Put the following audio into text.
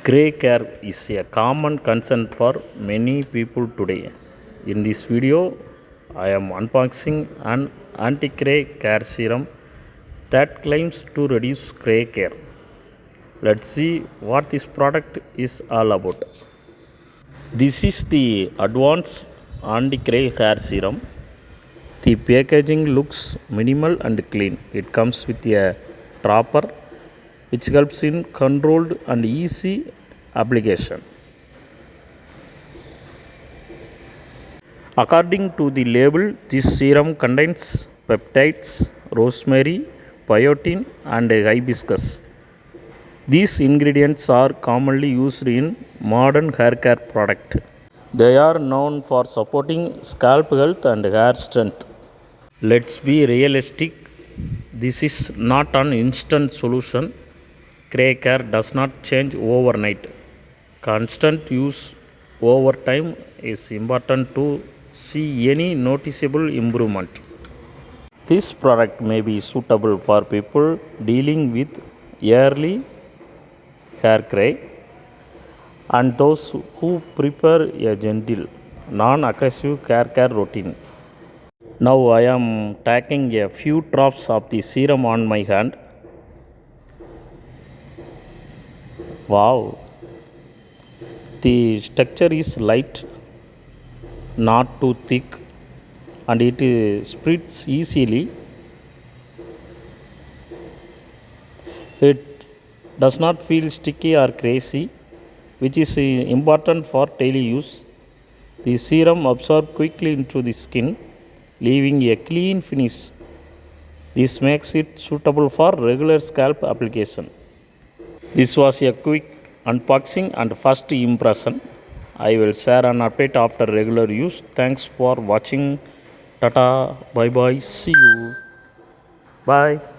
Gray hair is a common concern for many people today. In this video, I am unboxing an Anti-Grey Hair Serum that claims to reduce gray hair. Let's see what this product is all about. This is the advanced Anti-Grey Hair Serum. The packaging looks minimal and clean. It comes with a dropper which helps in controlled and easy application. According to the label, this serum contains peptides, rosemary, biotin and hibiscus. These ingredients are commonly used in modern hair care products. They are known for supporting scalp health and hair strength. Let's be realistic. This is not an instant solution. Gray hair does not change overnight. Constant use over time is important to see any noticeable improvement. This product may be suitable for people dealing with early hair gray and those who prefer a gentle, non-aggressive hair care routine. Now I am taking a few drops of the serum on my hand. Wow, the texture is light, not too thick, and it spreads easily. It does not feel sticky or crazy, which is important for daily use. The serum absorbs quickly into the skin, leaving a clean finish. This makes it suitable for regular scalp application. This was a quick unboxing and first impression. I will share an update after regular use. Thanks for watching. Tata, bye bye, see you. Bye.